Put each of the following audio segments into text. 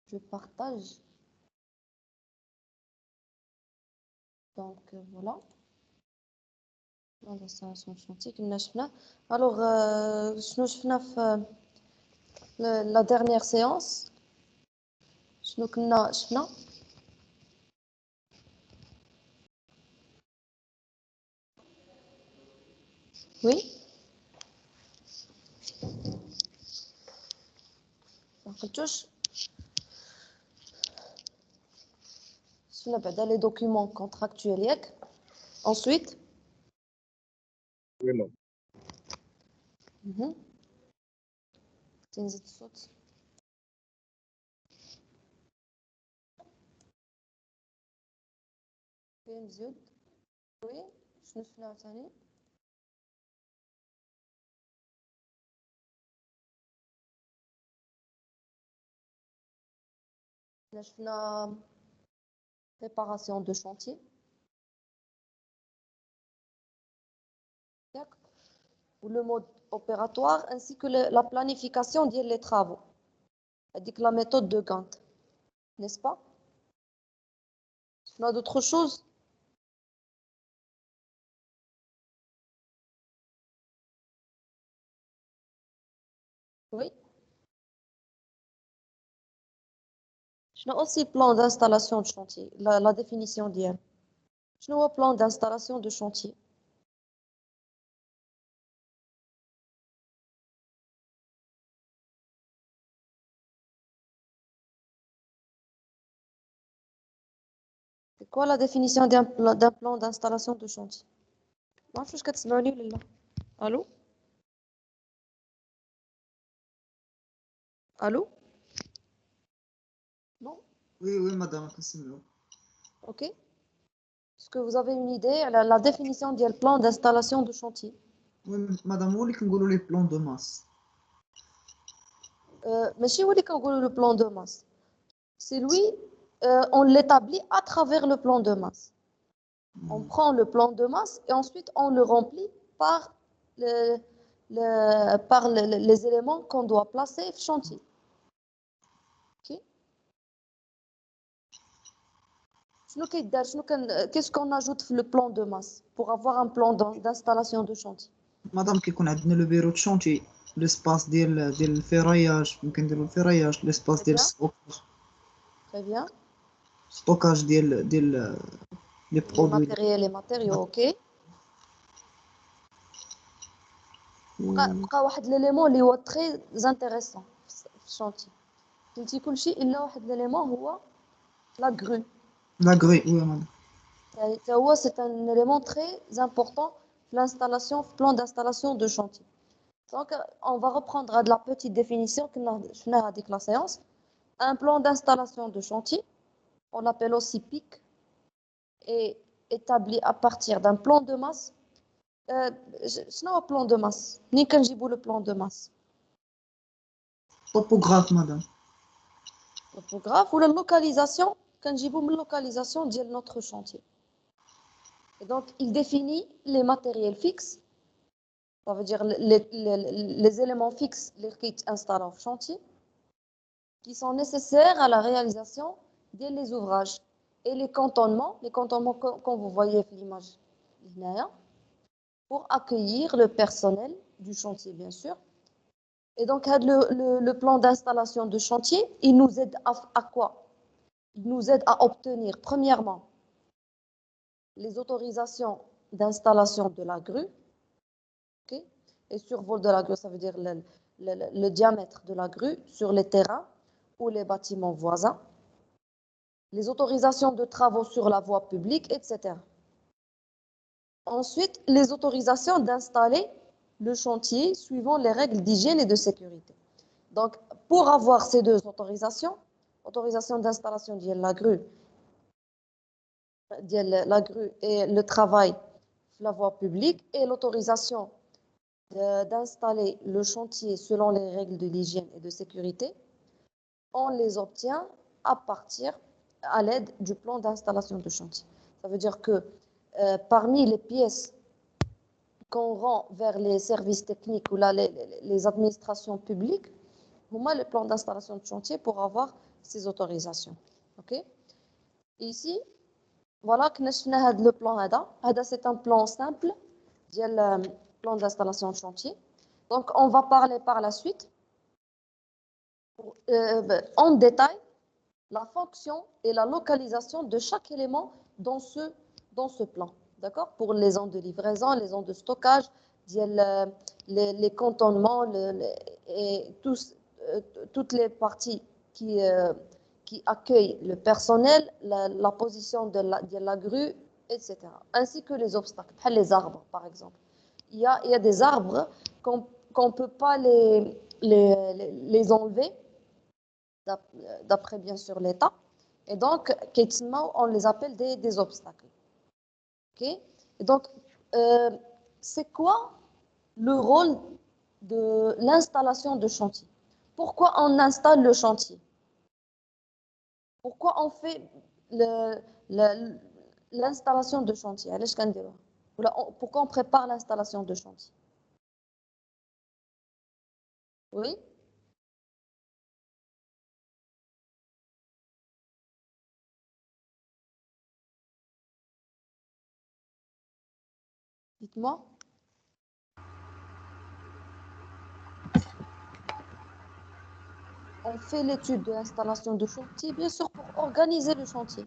Je partage. Donc voilà. L'installation de chantier كنا شفنا. Alors شنو شفنا في la dernière séance. شنو كنا شفنا. Oui. ما قلتوش. شفنا بعدا les documents contractuels ياك. Ensuite. Oui, non. تنزيد الصوت. فين زيد. وي شنو شفنا ثاني. شفنا préparation de chantier. Ou le mode opératoire ainsi que la planification des travaux. C'est-à-dire la méthode de Gantt. N'est-ce pas? On a d'autres choses? Oui. Je n'ai aussi plan d'installation de chantier, la définition d'hier. Je n'ai pas plan d'installation de chantier. C'est quoi la définition d'un plan d'installation de chantier? Moi, je suis là. Allô? Allô? Non? Oui, oui, madame. Ok. Est-ce que vous avez une idée, la définition d'un plan d'installation de chantier? Oui, madame, où est-ce qu'on les plans de masse? Mais si vous dites qu'on le plan de masse, c'est lui, on l'établit à travers le plan de masse. On prend le plan de masse et ensuite on le remplit par, les éléments qu'on doit placer au chantier. Ok. Qu'est-ce qu'on ajoute sur le plan de masse pour avoir un plan d'installation de chantier? Madame, qui connaît le bureau de chantier, l'espace de ferraillage, l'espace de stockage. Très bien. Stockage des produits. Les matériaux, ok. بقى واحد l'élément اللي هو très intéressant في الشانتي. قلتي كل شيء الا واحد l'élément هو la grue. La grue, oui, madame. C'est un élément très important pour l'installation, plan d'installation de chantier. Donc on va reprendre de la petite définition que nous avons avec la séance. Un plan d'installation de chantier, on l'appelle aussi PIC, est établi à partir d'un plan de masse. C'est un plan de masse. Ni quand j'ai le plan de masse. Topographe, madame. Topographe ou la localisation, quand j'ai la localisation de notre chantier. Et donc, il définit les matériels fixes, ça veut dire les éléments fixes qui sont installés au chantier, qui sont nécessaires à la réalisation des ouvrages. Et les cantonnements comme vous voyez dans l'image, pour accueillir le personnel du chantier, bien sûr. Et donc, le plan d'installation de chantier, il nous aide à quoi? Il nous aide à obtenir, premièrement, les autorisations d'installation de la grue. Okay? Et survol de la grue, ça veut dire le diamètre de la grue sur les terrains ou les bâtiments voisins. Les autorisations de travaux sur la voie publique, etc. Ensuite, les autorisations d'installer le chantier suivant les règles d'hygiène et de sécurité. Donc, pour avoir ces deux autorisations, autorisation d'installation de la grue et le travail sur la voie publique et l'autorisation d'installer le chantier selon les règles de l'hygiène et de sécurité, on les obtient à l'aide du plan d'installation de chantier. Ça veut dire que parmi les pièces qu'on rend vers les services techniques ou là, les administrations publiques, le plan d'installation de chantier pour avoir ces autorisations. Ok? Ici, voilà que le plan c'est un plan simple, le plan d'installation de chantier. Donc, on va parler par la suite en détail la fonction et la localisation de chaque élément dans ce plan. D'accord? Pour les zones de livraison, les zones de stockage, les cantonnements et toutes les parties qui accueillent le personnel, la position de la grue, etc. Ainsi que les obstacles, les arbres par exemple. Il y a des arbres qu'on ne peut pas les enlever d'après bien sûr l'état. Et donc, on les appelle des obstacles. Okay? Et donc, c'est quoi le rôle de l'installation de chantier? Pourquoi on installe le chantier? Pourquoi on fait l'installation de chantier? Pourquoi on prépare l'installation de chantier? Oui? Dites-moi. On fait l'étude de l'installation de chantier, bien sûr, pour organiser le chantier,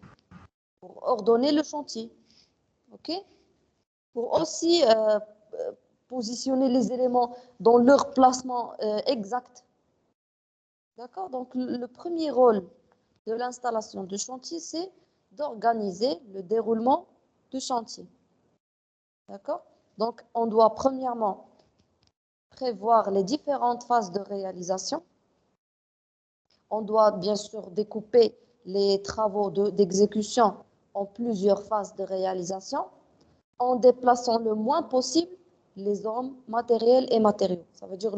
pour ordonner le chantier, ok? Pour aussi positionner les éléments dans leur placement exact. D'accord? Donc, le premier rôle de l'installation de chantier, c'est d'organiser le déroulement du chantier. D'accord? Donc, on doit premièrement prévoir les différentes phases de réalisation. On doit bien sûr découper les travaux d'exécution en plusieurs phases de réalisation en déplaçant le moins possible les hommes matériels et matériaux. Ça veut dire,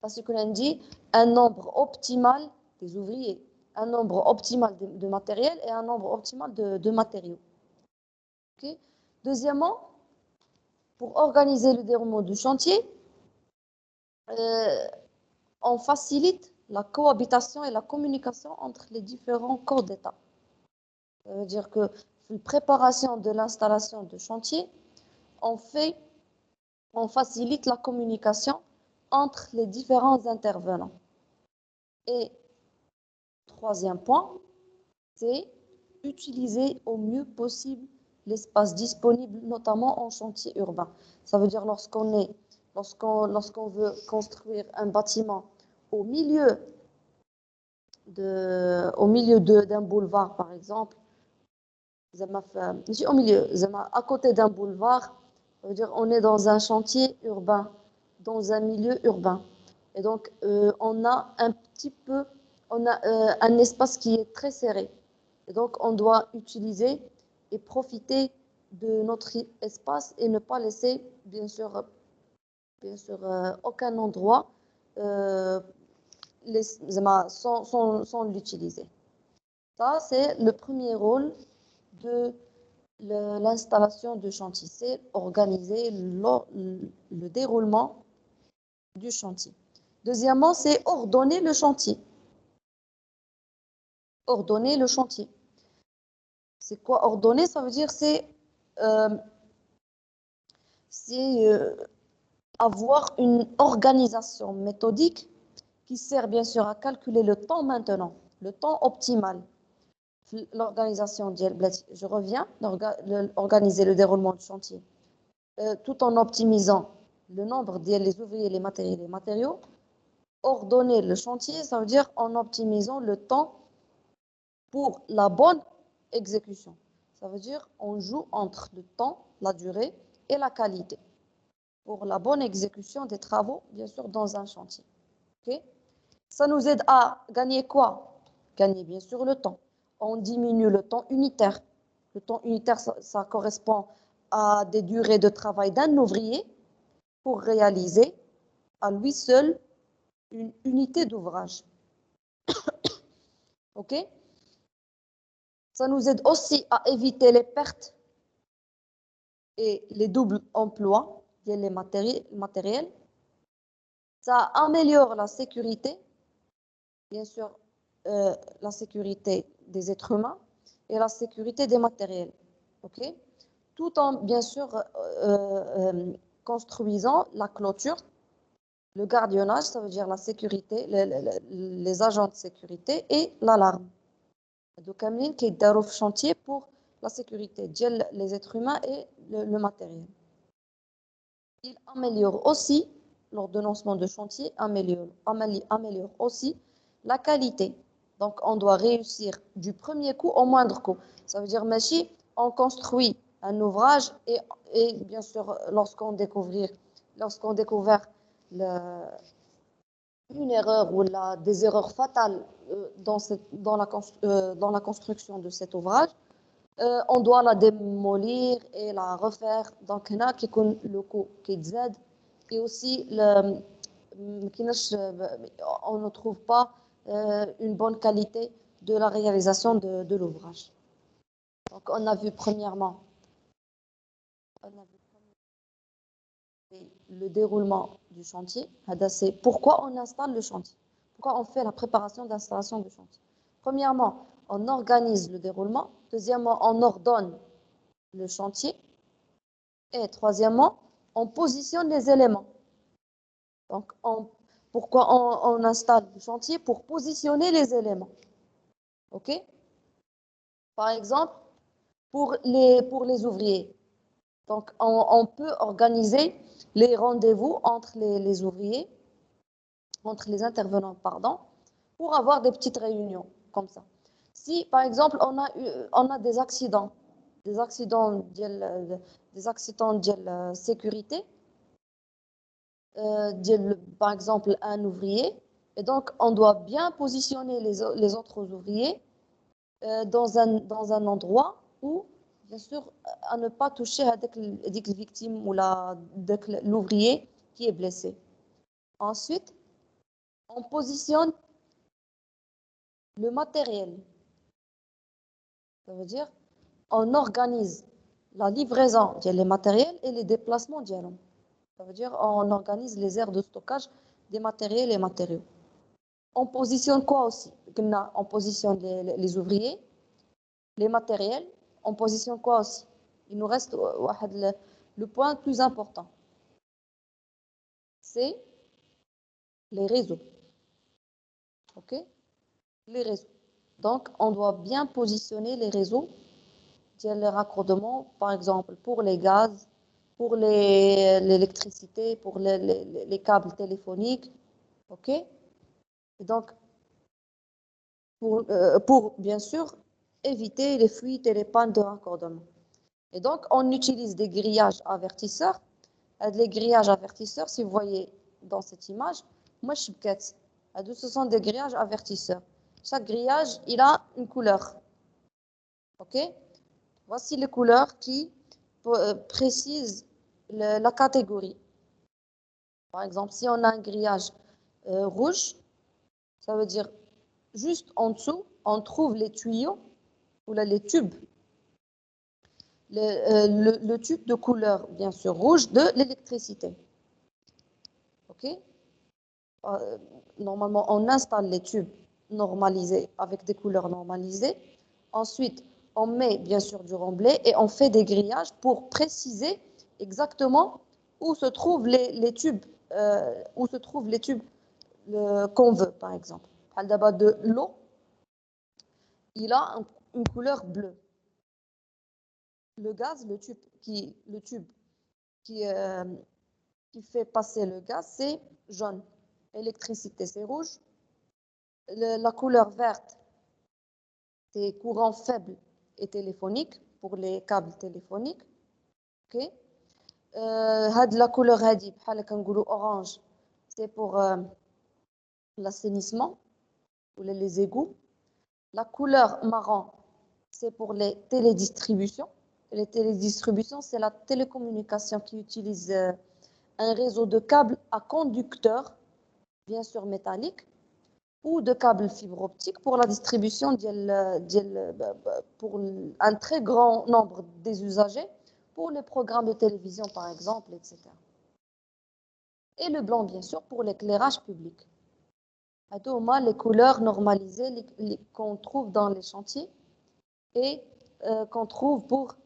parce qu'on a dit, un nombre optimal des ouvriers, un nombre optimal de matériel et un nombre optimal de matériaux. Okay? Deuxièmement, pour organiser le déroulement du chantier, on facilite la cohabitation et la communication entre les différents corps d'État. Ça veut dire que la préparation de l'installation de chantier, on facilite la communication entre les différents intervenants. Et troisième point, c'est utiliser au mieux possible l'espace disponible, notamment en chantier urbain. Ça veut dire lorsqu'on veut construire un bâtiment au milieu d'un boulevard, par exemple, au milieu, à côté d'un boulevard, ça veut dire on est dans un chantier urbain, dans un milieu urbain. Et donc, on a un espace qui est très serré. Et donc, on doit utiliser et profiter de notre espace et ne pas laisser, bien sûr aucun endroit sans l'utiliser. Ça, c'est le premier rôle de l'installation de chantier, c'est organiser le déroulement du chantier. Deuxièmement, c'est ordonner le chantier. Ordonner le chantier. C'est quoi ordonner? Ça veut dire c'est avoir une organisation méthodique qui sert bien sûr à calculer le temps maintenant, le temps optimal. L'organisation, je reviens, organiser le déroulement du chantier, tout en optimisant le nombre des ouvriers, les matériaux. Ordonner le chantier, ça veut dire en optimisant le temps pour la bonne exécution. Ça veut dire on joue entre le temps, la durée et la qualité pour la bonne exécution des travaux, bien sûr, dans un chantier. Okay? Ça nous aide à gagner quoi? Gagner, bien sûr, le temps. On diminue le temps unitaire. Le temps unitaire, ça correspond à des durées de travail d'un ouvrier pour réaliser à lui seul une unité d'ouvrage. OK? Ça nous aide aussi à éviter les pertes et les doubles emplois. les matériels. Ça améliore la sécurité, bien sûr, la sécurité des êtres humains et la sécurité des matériels. OK? Tout en, bien sûr, construisant la clôture, le gardiennage, ça veut dire la sécurité, les agents de sécurité et l'alarme. Donc, Amine qui est dans chantier pour la sécurité, les êtres humains et le matériel. Il améliore aussi, l'ordonnancement de chantier améliore aussi la qualité. Donc, on doit réussir du premier coup au moindre coup. Ça veut dire, Machi, on construit un ouvrage et bien sûr, lorsqu'on découvre une erreur ou des erreurs fatales dans la construction de cet ouvrage, on doit la démolir et la refaire. Donc, il y a le coût qui est et aussi on ne trouve pas une bonne qualité de la réalisation de l'ouvrage. Donc, on a vu premièrement le déroulement du chantier. C'est pourquoi on installe le chantier. Pourquoi on fait la préparation d'installation du chantier. Premièrement, on organise le déroulement. Deuxièmement, on ordonne le chantier. Et troisièmement, on positionne les éléments. Donc, pourquoi on installe le chantier? Pour positionner les éléments. OK? Par exemple, pour les ouvriers. Donc, on peut organiser les rendez-vous entre les ouvriers, entre les intervenants, pardon, pour avoir des petites réunions comme ça. Si, par exemple, on a des accidents de sécurité, par exemple, un ouvrier, et donc on doit bien positionner les autres ouvriers dans un endroit où, bien sûr, à ne pas toucher avec les victimes ou l'ouvrier qui est blessé. Ensuite, on positionne le matériel. Ça veut dire, on organise la livraison des matériels et les déplacements d'eux. Ça veut dire, on organise les aires de stockage des matériels et matériaux. On positionne quoi aussi? On positionne les ouvriers, les matériels. On positionne quoi aussi? Il nous reste le point le plus important. C'est les réseaux. OK? Les réseaux. Donc, on doit bien positionner les réseaux, les raccordements, par exemple, pour les gaz, pour l'électricité, pour les câbles téléphoniques. OK? Et donc, pour bien sûr éviter les fuites et les pannes de raccordement. Et donc, on utilise des grillages avertisseurs. Les grillages avertisseurs, si vous voyez dans cette image, moi je suis quête. Ce sont des grillages avertisseurs. Chaque grillage, il a une couleur. OK? Voici les couleurs qui précisent la catégorie. Par exemple, si on a un grillage rouge, ça veut dire juste en dessous, on trouve les tuyaux ou là, les tubes. Le tube de couleur, bien sûr, rouge de l'électricité. OK? Normalement, on installe les tubes normalisés avec des couleurs normalisées. Ensuite, on met bien sûr du remblai et on fait des grillages pour préciser exactement où se trouvent les tubes, qu'on veut, par exemple. D'abord de l'eau, il a une couleur bleue. Le gaz, le tube qui fait passer le gaz, c'est jaune. L'électricité, c'est rouge. La couleur verte, c'est courant faible et téléphonique pour les câbles téléphoniques. OK? La couleur orange, c'est pour l'assainissement ou les égouts. La couleur marron, c'est pour les télédistributions. Les télédistributions, c'est la télécommunication qui utilise un réseau de câbles à conducteurs, bien sûr métalliques, ou de câbles fibre optique pour la distribution pour un très grand nombre des usagers, pour les programmes de télévision par exemple, etc. et le blanc, bien sûr, pour l'éclairage public. Les couleurs normalisées qu'on trouve dans les chantiers et qu'on trouve pour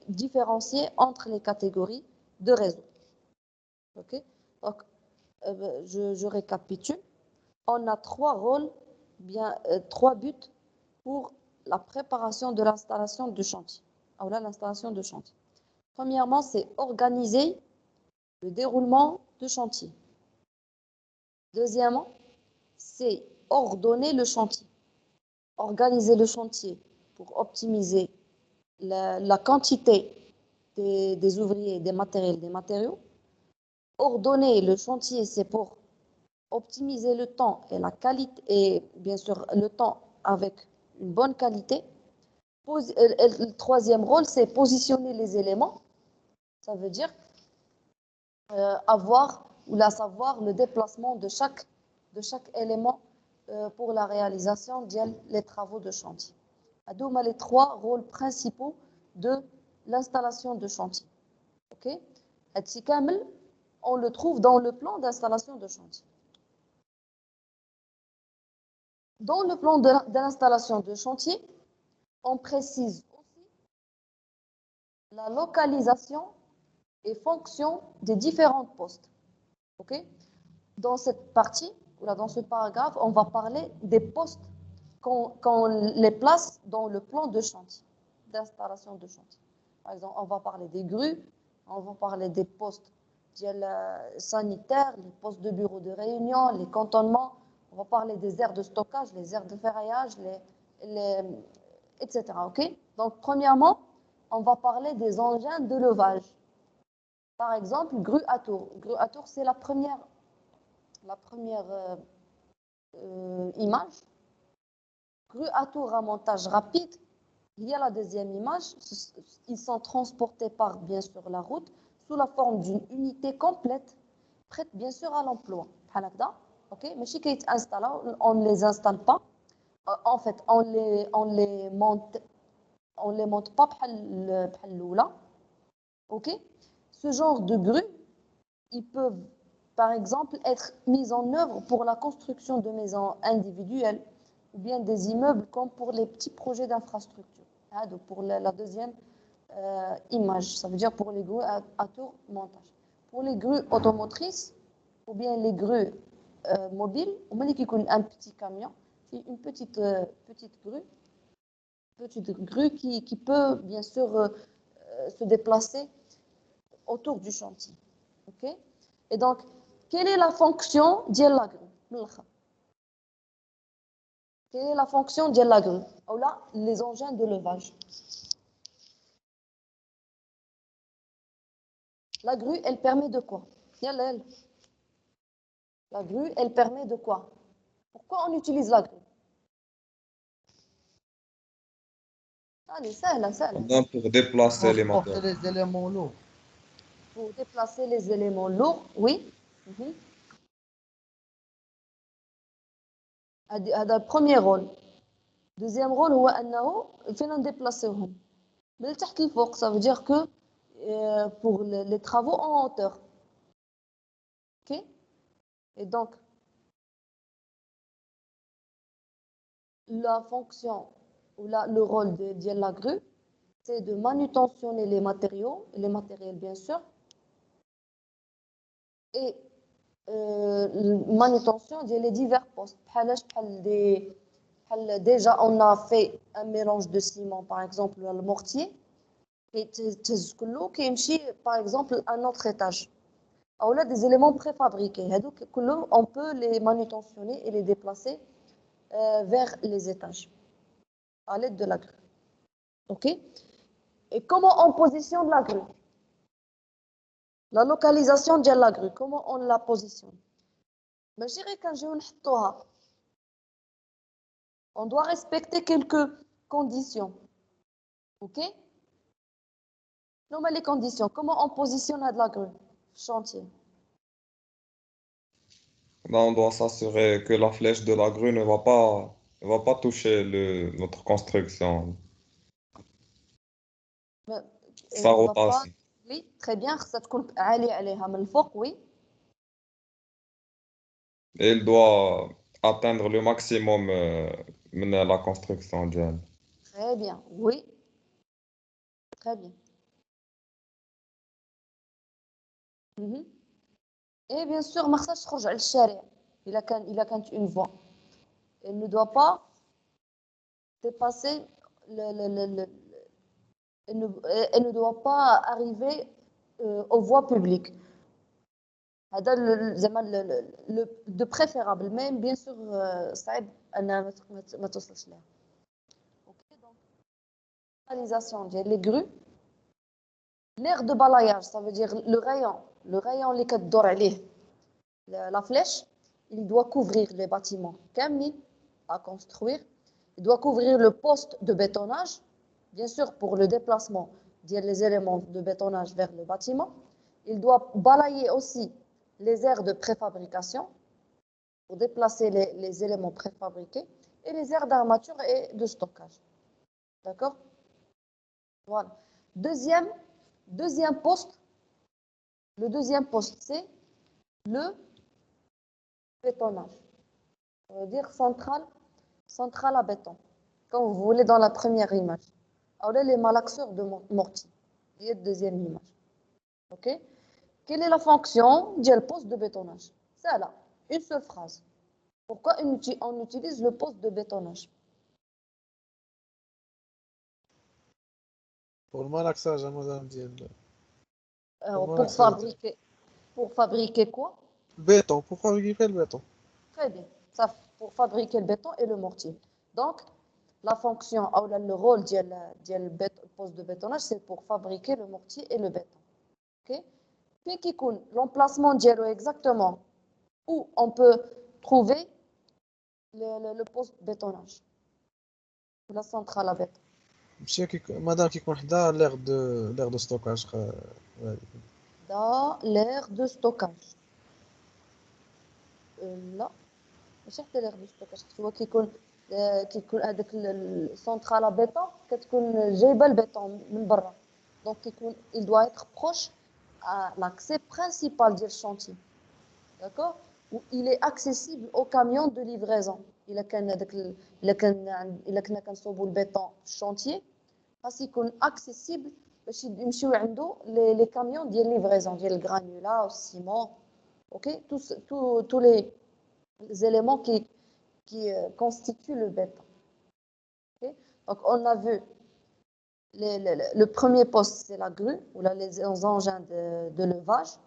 différencier entre les catégories de réseaux. Ok. Donc, je récapitule. On a trois rôles, trois buts pour la préparation de l'installation de chantier. Alors là, l'installation de chantier. Premièrement, c'est organiser le déroulement de chantier. Deuxièmement, c'est ordonner le chantier. Organiser le chantier pour optimiser la quantité des ouvriers, des matériaux. Ordonner le chantier, c'est pour optimiser le temps et la qualité, et bien sûr le temps avec une bonne qualité. Le troisième rôle, c'est positionner les éléments. Ça veut dire savoir le déplacement de chaque élément pour la réalisation des travaux de chantier. C'est les trois rôles principaux de l'installation de chantier. Ok? On le trouve dans le plan d'installation de chantier. Dans le plan de l'installation de chantier, on précise aussi la localisation et fonction des différents postes. Ok? Dans cette partie, dans ce paragraphe, on va parler des postes qu'on les place dans le plan de chantier, d'installation de chantier. Par exemple, on va parler des grues, on va parler des postes sanitaires, les postes de bureau de réunion, les cantonnements, on va parler des aires de stockage, les aires de ferraillage, etc. Okay? Donc, premièrement, on va parler des engins de levage. Par exemple, grue à tour. Grue à tour, c'est la première image. Grue à tour à montage rapide. Il y a la deuxième image. Ils sont transportés par, bien sûr, la route sous la forme d'une unité complète, prête, bien sûr, à l'emploi. Ok, mais si on ne les installe pas. En fait, on les monte pas بحال l'oula. Ok. Ce genre de grues, ils peuvent, par exemple, être mis en œuvre pour la construction de maisons individuelles ou bien des immeubles comme pour les petits projets d'infrastructure. Donc pour la deuxième image, ça veut dire pour les grues à tour montage. Pour les grues automotrices ou bien les grues mobiles, on m'a dit qu'il y a un petit camion, une petite grue qui peut bien sûr se déplacer autour du chantier. Ok? Et donc, quelle est la fonction de la grue? Quelle est la fonction de la grue? Ou là, les engins de levage. La grue, elle permet de quoi? La grue, elle permet de quoi? Pourquoi on utilise la grue? Allez, ça. Pour déplacer les Transporter matériaux. les éléments lourds. Pour déplacer les éléments lourds, oui. هذا le premier rôle. Deuxième rôle هو أنه فينا نديبلاسيوهم من تحت لفوق. Ça veut dire que pour les travaux en hauteur. Ok? Et donc la fonction ou le rôle de la grue, c'est de manutentionner les matériaux, les matériels bien sûr, et manutention des divers postes. Déjà, on a fait un mélange de ciment, par exemple, le mortier, et par exemple, un autre étage. On a des éléments préfabriqués. On peut les manutentionner et les déplacer vers les étages à l'aide de la grue. Ok? Et comment on positionne la grue? La localisation de la grue, comment on la positionne? On doit respecter quelques conditions. Ok? Non, mais les conditions, comment on positionne la grue? Chantier. On doit s'assurer que la flèche de la grue ne va pas toucher notre construction. Mais, Sa on va pas. rotation. Oui, très bien. Ça تكون عالية عليها من الفوق, oui. Et il doit atteindre le maximum من la construction ديالو. Très bien, oui, très bien. Mhm. Et bien sûr, ما خصهاش تخرج على الشارع. إلا كانت une voie. Elle ne doit pas dépasser elle ne doit pas arriver aux voies publiques. هذا de préférable, mais bien sûr صعب أنها ما توصلش لها. OK, donc réalisation ديال les grues. L'aire de balayage, ça veut dire le rayon اللي كتدور عليه la flèche, il doit couvrir les bâtiments كاملين à construire. Il doit couvrir le poste de bétonnage, bien sûr pour le déplacement des éléments de bétonnage vers le bâtiment. Il doit balayer aussi les aires de préfabrication pour déplacer les éléments préfabriqués et les aires d'armature et de stockage. D'accord? Voilà. Deuxième poste, le deuxième poste, c'est le bétonnage. Ça veut dire centrale à béton. Comme vous voulez dans la première image. Alors là, les malaxeurs de mortier. Il y a la deuxième image. OK? Quelle est la fonction du poste de bétonnage? C'est là, une seule phrase. Pourquoi on utilise le poste de bétonnage? Pour le malaxage, madame ديال Euh, pour الملاكساج ديال fabriquer, pour fabriquer quoi? البيتون pour fabriquer le béton. Très bien. Ça, pour fabriquer le béton et le mortier. Donc, la fonction, ou le rôle du poste de bétonnage, c'est pour fabriquer le mortier et le béton. OK? Puis, qui l'emplacement dialogue exactement où on peut trouver le poste de bétonnage, la centrale à béton. ماشي مادام كيكون حدا l'aire de stockage Dans l'aire de stockage. Là, ماشي حتى l'aire de stockage. هو كيكون هذاك السنترال à béton كتكون جايبه البيتون من برا. Donc il doit être proche à l'accès principal du chantier. D'accord? Où il est accessible aux camions de livraison. إلا كنا كنصوبوا البيتون في الشانتيي خاص يكون accessible باش يمشيو عنده les camions ديال livraison ديال الغرانولا والسيمون. OK? Tous les éléments qui constituent le béton. OK? Donc on a vu le premier poste, c'est la grue ou là, les engins de levage.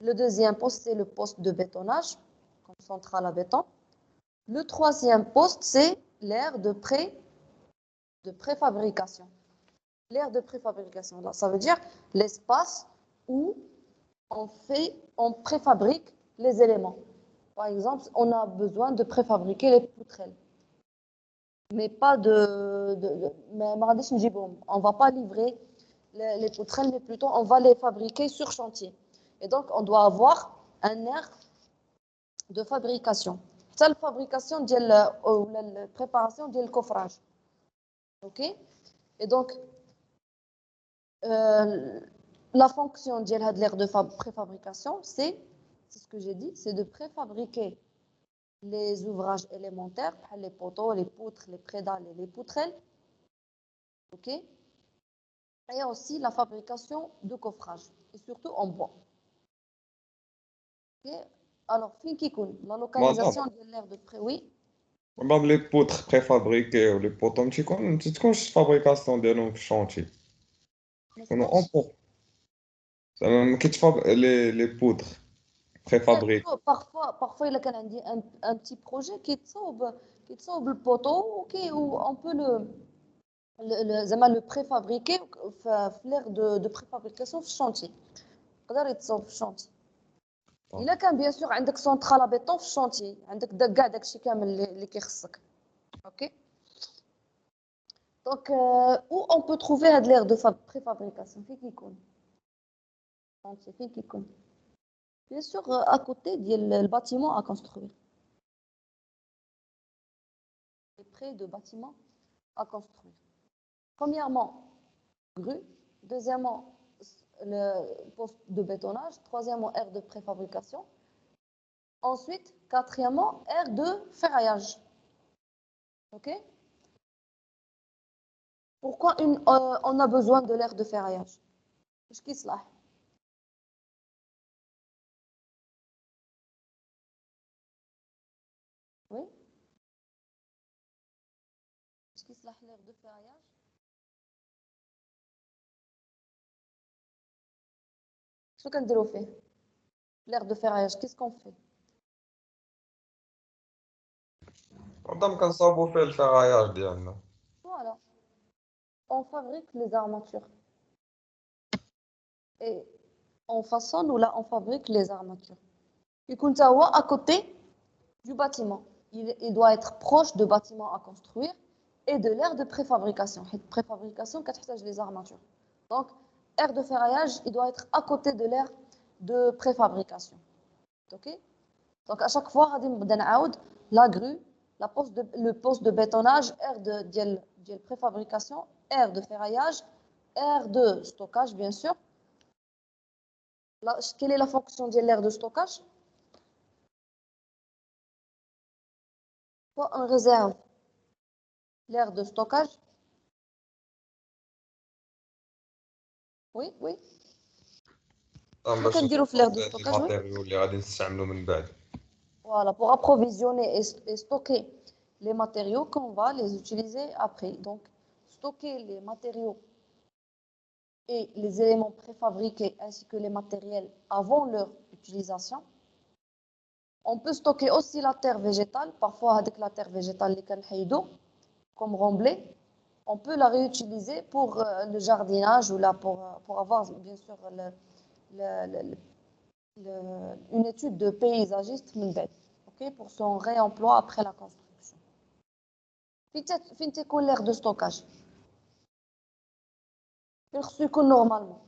Le deuxième poste, c'est le poste de bétonnage, comme centrale à béton. Le troisième poste, c'est l'aire de préfabrication. L'aire de préfabrication, là, ça veut dire l'espace où on préfabrique les éléments. Par exemple, on a besoin de préfabriquer les poutrelles. Mais pas on ne va pas livrer les poutrelles, mais plutôt on va les fabriquer sur chantier. Et donc, on doit avoir un air de fabrication. C'est la fabrication ou la préparation du coffrage. OK? Et donc, la fonction de l'air de préfabrication, c'est ce que j'ai dit, c'est de préfabriquer les ouvrages élémentaires, les poteaux, les poutres, les prédales et les poutrelles. OK? Et aussi la fabrication de coffrage, et surtout en bois. OK? Alors, la localisation de l'air de pré, oui. Même les poutres préfabriquées ou les poteaux, tu connais fabrication ديالهم في الشانتي. On en pour. Les poutres préfabriquées. Parfois, il y a un petit projet qui est le poteau, OK, où on peut le préfabriquer في l'air de préfabrication في الشانتي. يقدر يتصاوب في الشانتي. إلا كان bien sûr عندك سنترال à béton في الشانتي، عندك كاع داكشي كامل اللي كيخصك. OK. Donc, où on peut trouver هاد l'air de préfabrication فين كيكون؟ فين كيكون؟ Bien sûr, à côté du bâtiment à construire. Près de bâtiments à construire. Premièrement, grue. Deuxièmement, le poste de bétonnage. Troisièmement, aire de préfabrication. Ensuite, quatrièmement, aire de ferraillage. Ok? Pourquoi on a besoin de l'aire de ferraillage? Qu'est-ce qui se passe? Oui? Qu'est-ce qui se passe l'aire de ferraillage? شنو كنديرو فيه؟ L'aire de ferraillage, qu'est-ce qu'on fait? قدام كنصاوبو فيه الفراياج ديالنا. Voilà. On fabrique les armatures. Et on façonne ou là, on fabrique les armatures. Et quand on à côté du bâtiment, il doit être proche de bâtiments à construire et de l'aire de préfabrication. Préfabrication, qu'est-ce les armatures. Donc, aire de ferraillage, il doit être à côté de l'aire de préfabrication. Ok? Donc, à chaque fois, la grue, le poste de bétonnage, aire de préfabrication, aire de ferraillage, aire de stockage, bien sûr. Là, quelle est la fonction de l'aire de stockage? Soit on réserve l'aire de stockage. Oui, oui. باش كنديروا في l'aire de stockage, oui. الماتيريو اللي غادي نستعملو من بعد. Voilà, pour approvisionner et stocker les matériaux qu'on va les utiliser après. Donc, stocker les matériaux et les éléments préfabriqués ainsi que les matériels avant leur utilisation. On peut stocker aussi la terre végétale. Parfois, avec la terre végétale, comme remblai, on peut la réutiliser pour le jardinage ou là pour avoir bien sûr une étude de paysagiste, okay, pour son réemploi après la construction. Fin l'aire de stockage. Normalement.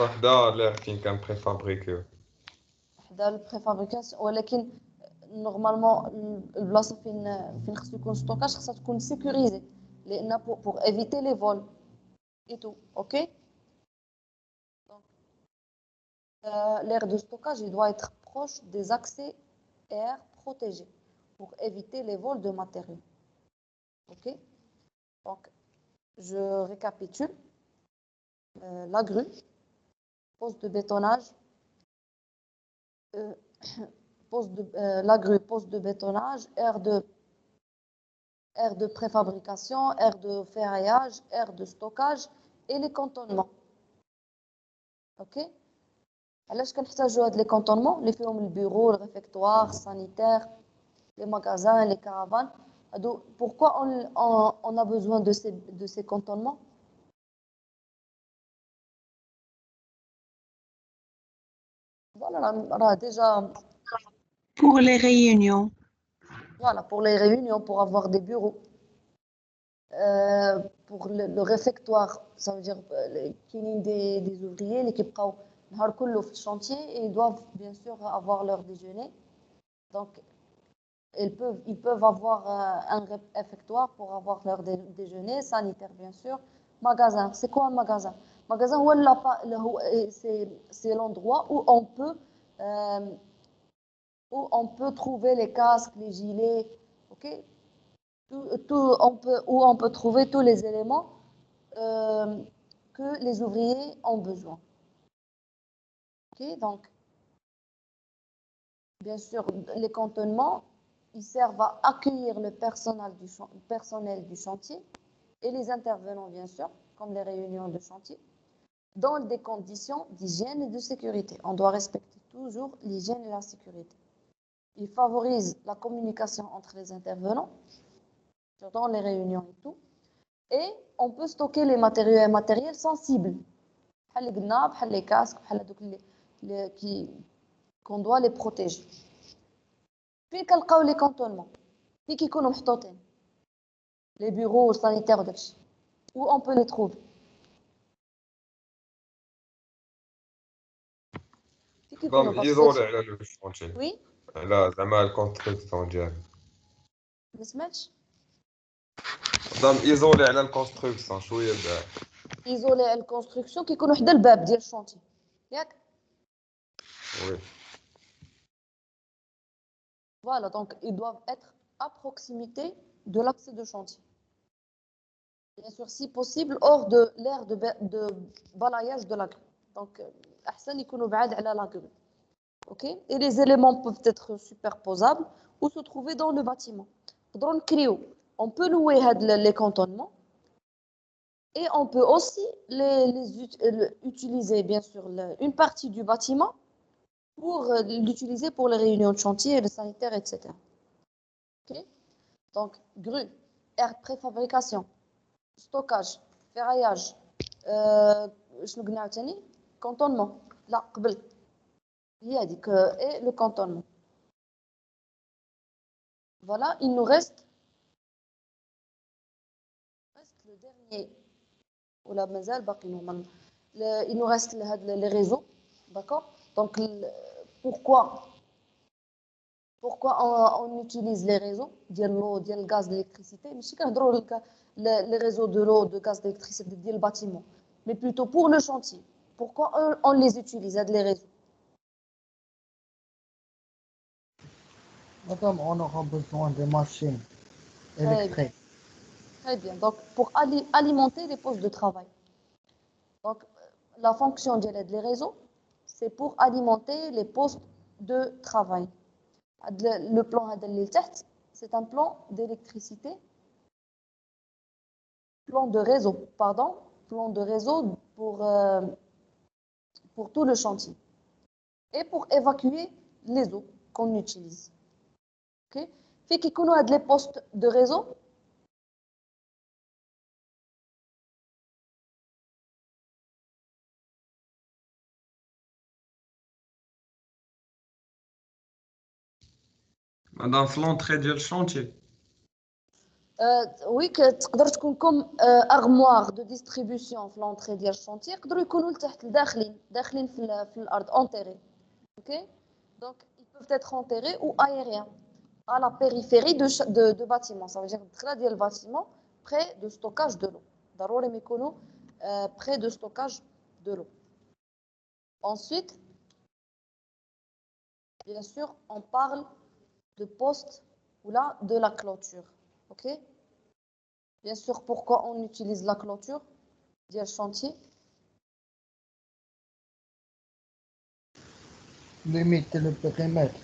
وحده اللي فين كان بريفابريكيو. وحده البريفابريكاسيون ولكن نورمالمون البلاصه فين خصو يكون ستوكاج خصها تكون سيكوريزي لان pour éviter les vols et tout, ok? Donc, l'aire de stockage il doit être proche des accès air protégés pour éviter les vols de matériaux, ok? Donc, je récapitule. La grue, poste de bétonnage, la grue, poste de bétonnage, aire de préfabrication, aire de ferraillage, aire de stockage et les cantonnements. Ok? Alors, je vais les cantonnements, les bureaux, le réfectoire, sanitaire, les magasins, les caravanes. Pourquoi on a besoin de ces cantonnements? Voilà, déjà. Pour les réunions. Voilà, pour les réunions, pour avoir des bureaux. Pour le réfectoire, ça veut dire qu'il y a des ouvriers qui sont sur le chantier et ils doivent bien sûr avoir leur déjeuner. Donc, ils peuvent avoir un réfectoire pour avoir leur déjeuner, sanitaire bien sûr. Magasin, c'est quoi un magasin? Magasin, c'est l'endroit où on peut trouver les casques, les gilets, ok? Où on peut trouver tous les éléments que les ouvriers ont besoin. Ok, donc, bien sûr, les cantonnements, ils servent à accueillir le personnel du chantier et les intervenants, bien sûr, comme les réunions de chantier, dans des conditions d'hygiène et de sécurité. On doit respecter toujours l'hygiène et la sécurité. Ils favorisent la communication entre les intervenants, dans les réunions et tout. Et on peut stocker les matériaux et matériels sensibles. Les casques, qu'on doit les protéger. Puis, les cantonnements. Puis, les bureaux sanitaires, où on peut les trouver. يدور على الشونتي. Oui. على زعما الكونستركسيون ديالو. ما سمعتش؟ قدام ايزولي على الكونستركسيون شويه بعد. ايزولي على الكونستركسيون كيكونوا حدا الباب ديال الشونتي ياك Oui. Voilà, donc ils doivent être à proximité de l'accès de chantier. Bien sûr, si possible, hors de l'aire de balayage de la grue. Donc, أحسن يكونوا بعاد على la grue. Ok? Et les éléments peuvent être superposables ou se trouver dans le bâtiment. Dans le CRIO, on peut louer les cantonnements et on peut aussi utiliser, bien sûr, une partie du bâtiment pour l'utiliser pour les réunions de chantier, le sanitaire, etc. Ok? Donc, grue, aire de préfabrication, stockage, ferraillage, شنو قلنا عاوتاني cantonnement. لا قبل هي هذيك et le cantonnement. Voilà, il nous reste le dernier ولا مازال باقي نورمال. Il nous reste les réseaux, d'accord? Donc pourquoi on utilise les réseaux ديال l'eau, ديال le gaz, l'électricité ماشي كنهضروا les réseaux de l'eau, de gaz, d'électricité ديال le bâtiment, mais plutôt pour le chantier. Pourquoi on les utilise les réseaux? Madame, on aura besoin de machines Très bien. électriques. Très bien. Donc, pour alimenter les postes de travail. Donc, la fonction des réseaux, c'est pour alimenter les postes de travail. Le plan c'est un plan d'électricité, plan de réseau, pardon, plan de réseau pour tout le chantier et pour évacuer les eaux qu'on utilise. Ok? Fait qu'il y a des postes de réseau. Madame, في l'entrée ديال الشونتي. Oui, تقدر تكون comme armoire de distribution في l'entrée ديال الشونتي يقدروا يكونوا لتحت داخلين في الارض enterrés. OK? Donc ils peuvent être enterrés ou aériens à la périphérie de bâtiments. Ça veut dire داخله ديال البâtiment près de stockage de l'eau. ضروري ما يكونوا près de stockage de l'eau. Ensuite, bien sûr, on parle de poste ou là de la clôture. OK? Bien sûr, pourquoi on utilise la clôture du chantier? Limiter le périmètre.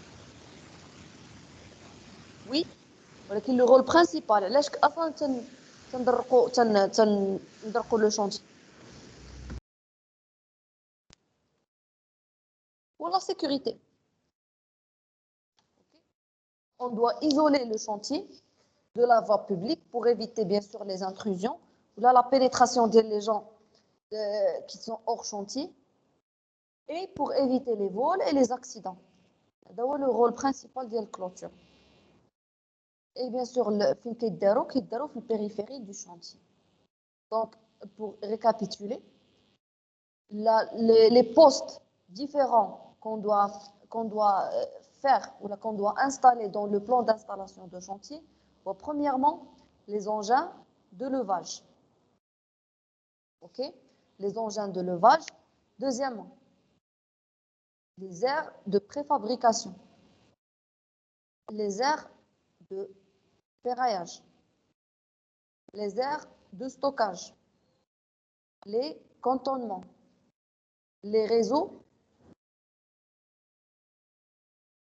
Oui, ولكن le rôle principal علاش اصلا تندرقوا le chantier pour la sécurité. On doit isoler le chantier de la voie publique pour éviter bien sûr les intrusions ou là la pénétration des gens qui sont hors chantier et pour éviter les vols et les accidents. C'est le rôle principal de la clôture. Et bien sûr, فين كيداروا في الpériphérie du chantier. Donc, pour récapituler, les postes différents qu'on doit faire ou qu'on doit installer dans le plan d'installation de chantier, bon, premièrement, les engins de levage. OK? Les engins de levage. Deuxièmement, les aires de préfabrication. Les aires de ferraillage. Les aires de stockage. Les cantonnements. Les réseaux.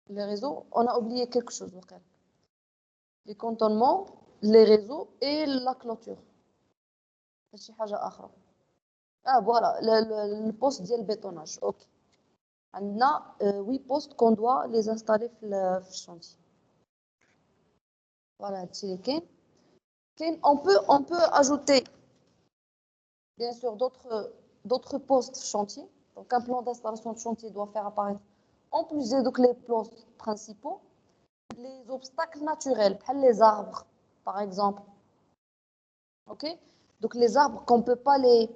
Les réseaux, on a oublié quelque chose. Les cantonnements, les réseaux et la clôture. Ah voilà, le poste de bétonnage. Ok. On a 8 postes qu'on doit les installer dans le chantier. Voilà, on peut ajouter bien sûr d'autres postes chantier. Donc un plan d'installation de chantier doit faire apparaître en plus les postes principaux, les obstacles naturels, les arbres par exemple. Ok? Donc les arbres qu'on ne peut pas les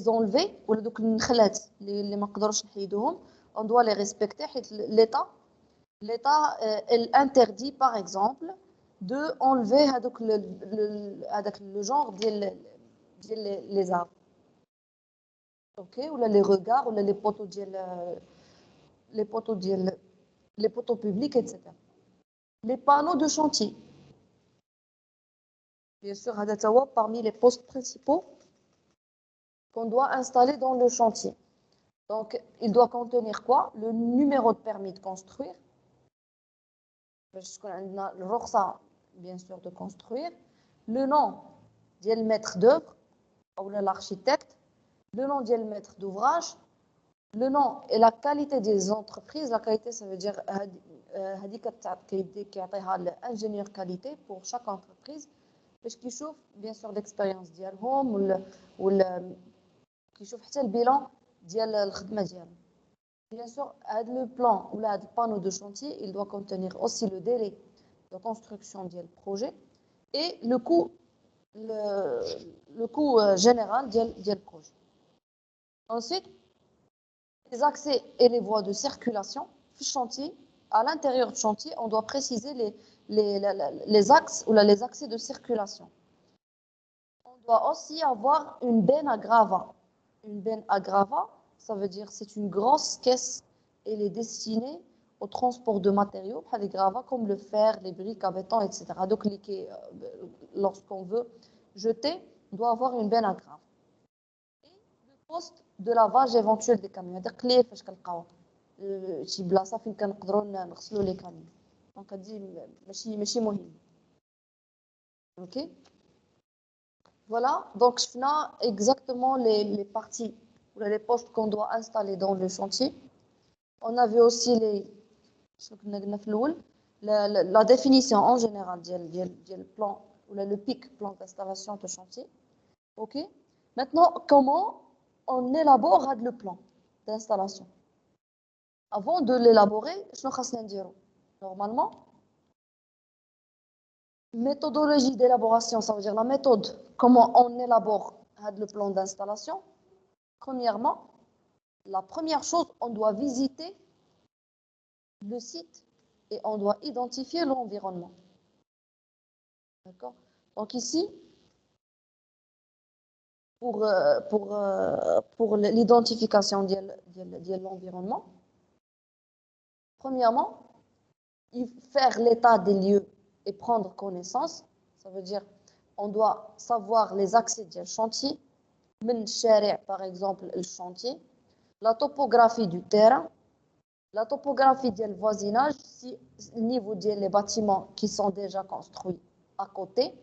enlever ou les on doit les respecter. L'État interdit par exemple de enlever le genre les arbres. Ok? Ou les regards ou les poteaux les poteaux publics, etc. Les panneaux de chantier. Bien sûr, parmi les postes principaux qu'on doit installer dans le chantier. Donc, il doit contenir quoi? Le numéro de permis de construire. Le ROXA, bien sûr, de construire. Le nom du maître d'œuvre ou l'architecte. Le nom du maître d'ouvrage. Le nom et la qualité des entreprises. La qualité, ça veut dire l'ingénieur qualité pour chaque entreprise. Parce qu'il chauffe, bien sûr, l'expérience ديالهم كيشوف حتى البيلان ديال الخدمه ديالهم. Bien sûr, le plan ou le panneau de chantier, il doit contenir aussi le délai de construction du projet et le coût général du projet. Ensuite, les accès et les voies de circulation du chantier. À l'intérieur du chantier, on doit préciser les axes ou les accès de circulation. On doit aussi avoir une benne à gravat. Une benne à gravat, ça veut dire c'est une grosse caisse. Elle est destinée au transport de matériaux, les gravats comme le fer, les briques à béton, etc. Donc, lorsqu'on veut jeter, on doit avoir une benne à gravat. Et le poste de lavage éventuel des camions. C'est-à-dire clé فاش كنلقاو شي بلاصه فين كنقدروا نغسلوا لي كاميون. دونك هادي ماشي مهم. OK. Voilà, donc je fais exactement les parties ou les postes qu'on doit installer dans le chantier. On avait aussi la définition en général du plan ou le PIC, plan d'installation de chantier. OK. Maintenant, comment on élabore le plan d'installation? Avant de l'élaborer, normalement, méthodologie d'élaboration, ça veut dire la méthode, comment on élabore le plan d'installation. Premièrement, la première chose, on doit visiter le site et on doit identifier l'environnement. D'accord? Donc ici, pour l'identification de l'environnement, premièrement, faire l'état des lieux et prendre connaissance, ça veut dire on doit savoir les accès du chantier, par exemple le chantier, la topographie du terrain, la topographie du voisinage, si le niveau des bâtiments qui sont déjà construits à côté,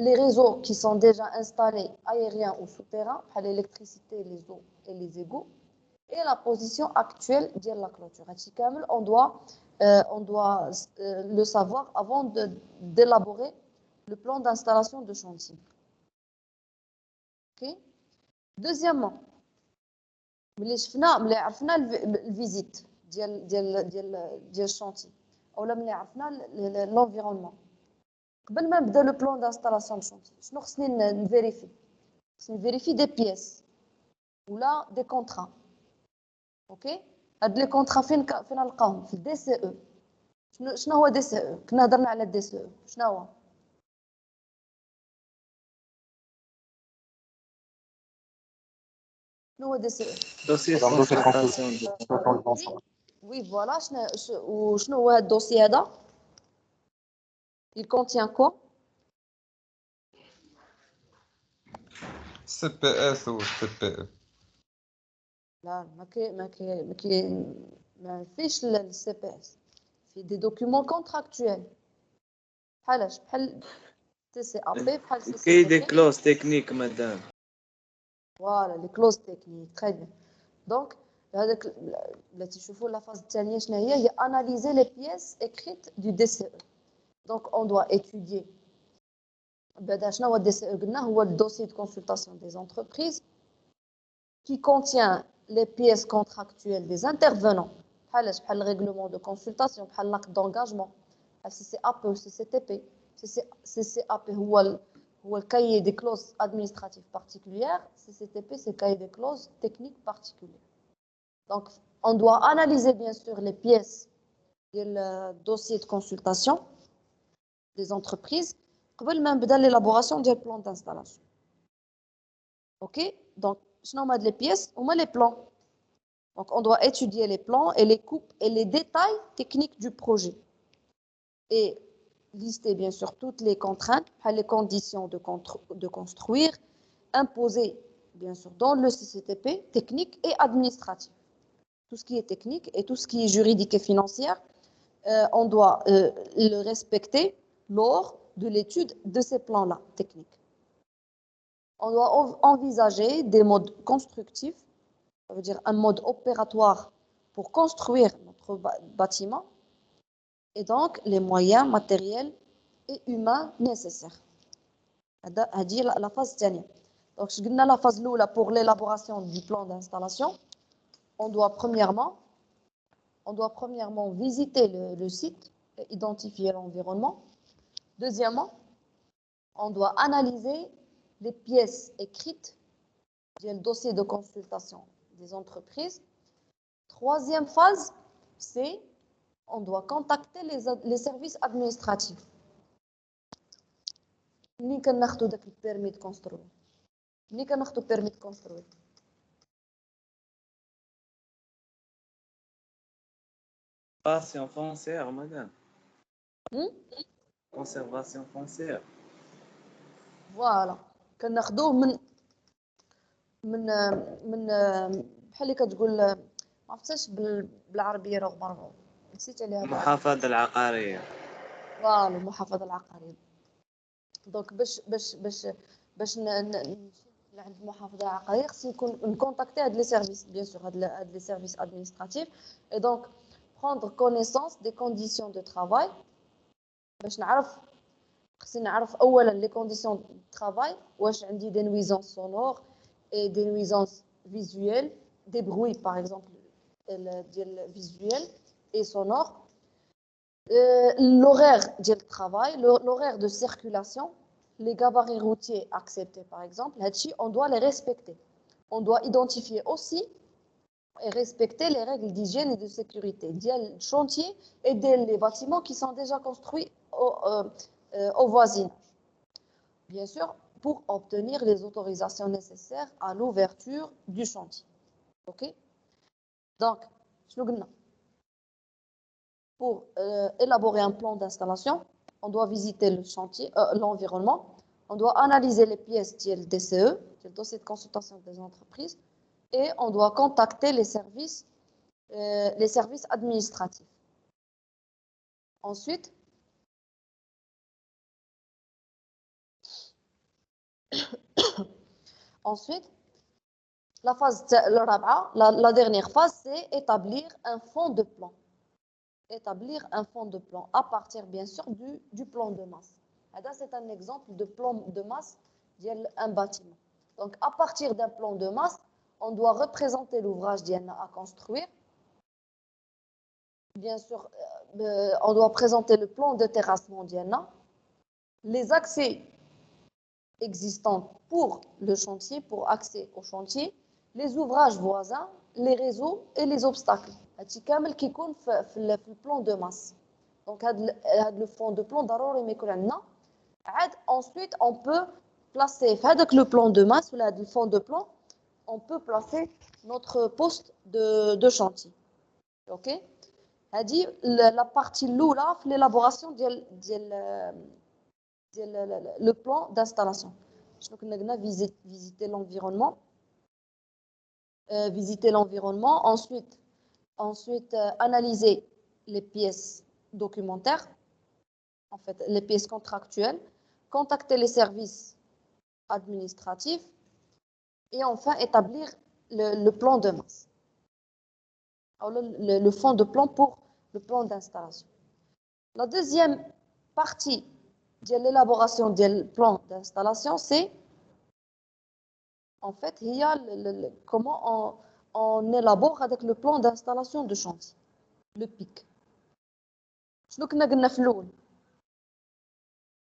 les réseaux qui sont déjà installés aériens ou souterrains, l'électricité, les eaux et les égouts, et la position actuelle de la clôture. On doit le savoir avant d'élaborer le plan d'installation de chantier. Okay. Deuxièmement, ملي عرفنا الفيزيت ديال الشانتي اولا ملي عرفنا l'environnement. قبل ما نبدا لو بلان دانستالاسيون دو شانتي شنو خصني نفيريفي؟ خصني نفيريفي دي بياس ولا دي كونطرا. اوكي، هاد لي كونطرا فين نلقاهم؟ في الدي سي او. شنو هو دي سي او؟ كنا هضرنا على الدي سي او. شنو هو؟ شنو هو دي سي او؟ دوسيي كونسلطاسيون. وي فوالا. شنو هو هاد الدوسي هذا؟ il contient quoi؟ CPS ou CPE. لا ما فيش السي بي اس. في دي دوكيومون كونتراكتويل بحال تي سي ا بي بحال سي سي كاين دي كلوز تكنيك مدام. فوالا لي كلوز تكنيك تري بيان. دونك هذاك اللي تشوفوا لا فاز الثانيه شنو هي اناليزي لي بيس écrites du DCE. donc on doit étudier بعدا شنو هو الدي قلنا هو الدوسي de consultation des entreprises qui contient les pièces contractuelles des intervenants بحال le règlement de consultation بحال l'acte d'engagement بحال CCAP ou CCTP. CCAP هو le cahier des clauses administratives particulières. CCTP c'est le cahier des clauses techniques particulières. Donc on doit analyser bien sûr les pièces du dossier de consultation des entreprises قبل ما نبدا l'élaboration du plan d'installation. OK, donc شنو هما هاد لي بيس؟ هما لي بلان. Donc, on doit étudier les plans et les coupes et les détails techniques du projet. Et lister, bien sûr, toutes les contraintes, les conditions de construire, imposées, bien sûr, dans le CCTP, technique et administratif. Tout ce qui est technique et tout ce qui est juridique et financier, on doit le respecter lors de l'étude de ces plans-là, techniques. On doit envisager des modes constructifs, ça veut dire un mode opératoire pour construire notre bâtiment, et donc les moyens matériels et humains nécessaires. C'est la phase dernière. Donc, je la phase là pour l'élaboration du plan d'installation. On doit premièrement visiter le site et identifier l'environnement. Deuxièmement, on doit analyser les pièces écrites du dossier de consultation des entreprises. Troisième phase, c'est on doit contacter les services administratifs. Ni qu'on a le permis de construire. Ni qu'on a le permis de construire. Conservation foncière, madame. Conservation foncière. Voilà. كناخذوه من بحال اللي كتقول ما عرفتش بالعربيه رغم نسيت عليها. المحافظه العقاريه. فوالا المحافظه العقاريه. دونك باش عند المحافظه العقاريه خصني نكونتاكتي هاد لي سيرفيس بيان سور هاد لي سيرفيس ادمنستراتيف اي دونك prendre connaissance des conditions de travail باش خصني نعرف اولا لي كونديسيون دو travail واش عندي des nuisances sonores et des nuisances visuelles des bruits par exemple ديال visuel et sonore l'horaire du travail l'horaire de circulation les gabarits routiers acceptés par exemple là-dessus on doit les respecter on doit identifier aussi et respecter les règles d'hygiène et de sécurité des chantiers et des bâtiments qui sont déjà construits au voisinage. Bien sûr, pour obtenir les autorisations nécessaires à l'ouverture du chantier. OK? Donc, pour élaborer un plan d'installation, on doit visiter le chantier, l'environnement, on doit analyser les pièces du DCE, le dossier de consultation des entreprises, et on doit contacter les services administratifs. Ensuite, la dernière phase, c'est établir un fond de plan. Établir un fond de plan à partir, bien sûr, du plan de masse. C'est un exemple de plan de masse d'un bâtiment. Donc, à partir d'un plan de masse, on doit représenter l'ouvrage à construire. Bien sûr, on doit présenter le plan de terrassement les accès existants pour le chantier, pour accès au chantier, les ouvrages voisins, les réseaux et les obstacles. C'est كامل qui compte في le plan de masse. Donc, le fond de plan ضروري ما يكون عندنا. Ensuite, on peut placer avec le plan de masse ou le fond de plan, on peut placer notre poste de chantier. OK? La partie là, l'élaboration le plan d'installation. Donc, on a visiter l'environnement. Ensuite analyser les pièces documentaires, en fait, les pièces contractuelles, contacter les services administratifs et enfin établir le plan de masse. Le fond de plan pour le plan d'installation. La deuxième partie de l'élaboration du plan d'installation, c'est en fait comment on élabore avec le plan d'installation de chantier, le PIC.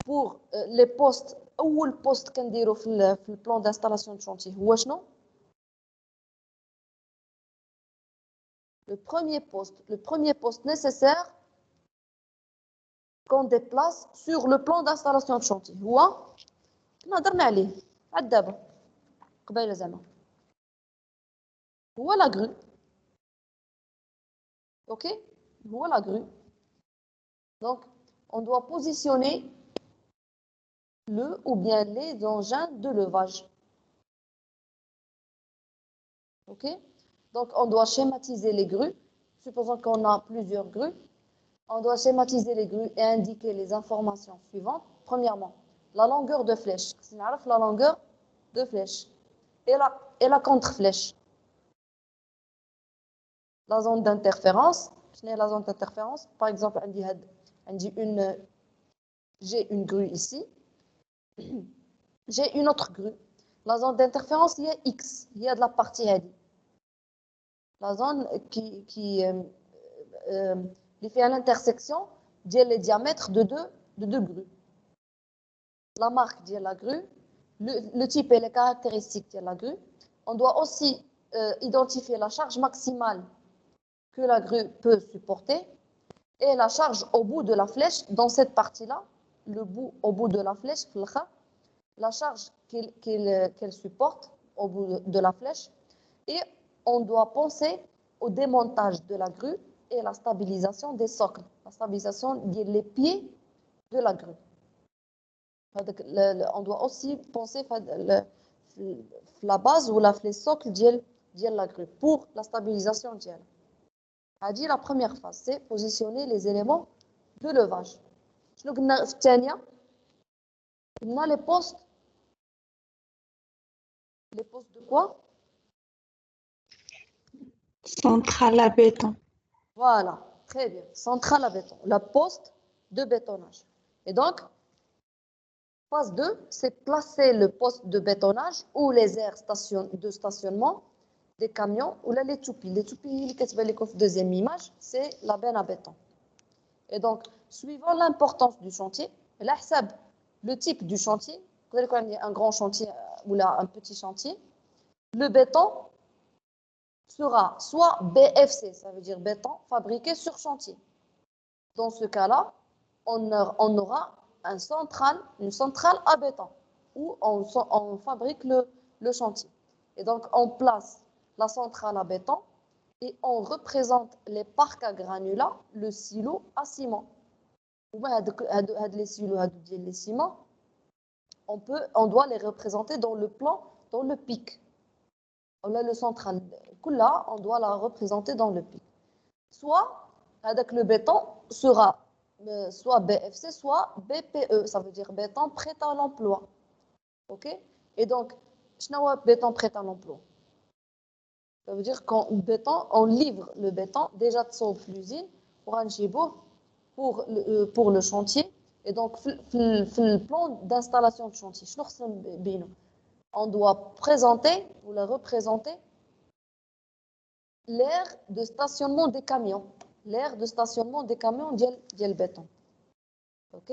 Pour les postes, ou le poste qu'on dit le plan d'installation de chantier, le premier poste nécessaire qu'on déplace sur le plan d'installation de chantier. هو la grue. Ok? Voilà la grue. Donc, on doit positionner le ou bien les engins de levage. Ok? Donc, on doit schématiser les grues. Supposons qu'on a plusieurs grues. On doit schématiser les grues et indiquer les informations suivantes. Premièrement, la longueur de flèche. C'est la longueur de flèche. Et la contre-flèche. La zone d'interférence. La zone d'interférence. Par exemple, j'ai une grue ici. J'ai une autre grue. La zone d'interférence, il y a X. Il y a de la partie heady. La zone qui fait à l'intersection des diamètres de deux grues. La marque de la grue, le type et les caractéristiques de la grue. On doit aussi identifier la charge maximale que la grue peut supporter et la charge au bout de la flèche dans cette partie-là, le bout au bout de la flèche, la charge qu'elle supporte au bout de la flèche. Et on doit penser au démontage de la grue et la stabilisation des socles, la stabilisation des pieds de la grue. On doit aussi penser la base ou les socles de la grue pour la stabilisation d'elle. C'est-à-dire la première phase, c'est positionner les éléments de levage. On a les postes de quoi? Centrale à béton. Voilà, très bien. Centrale à béton, la poste de bétonnage. Et donc, phase 2, c'est placer le poste de bétonnage ou les aires de stationnement des camions ou là, les toupies. Les toupies, deuxième image, c'est la benne à béton. Et donc, suivant l'importance du chantier, le type du chantier, vous allez connaître un grand chantier ou là, un petit chantier, le béton sera soit BFC, ça veut dire béton fabriqué sur chantier. Dans ce cas-là, on aura une centrale à béton où on fabrique le chantier. Et donc, on place la centrale à béton et on représente les parcs à granulats, le silo à ciment. Les silos les ciments, on doit les représenter dans le plan, dans le pic. On a le central. Là, on doit la représenter dans le pic. Soit, avec le béton, sera soit BFC, soit BPE. Ça veut dire béton prêt à l'emploi. OK? Et donc, béton prêt à l'emploi. Ça veut dire on livre le béton déjà de son l'usine pour un chibo, pour le chantier. Et donc, le plan d'installation de chantier, on doit présenter ou la représenter l'aire de stationnement des camions. L'aire de stationnement des camions ديال béton. OK?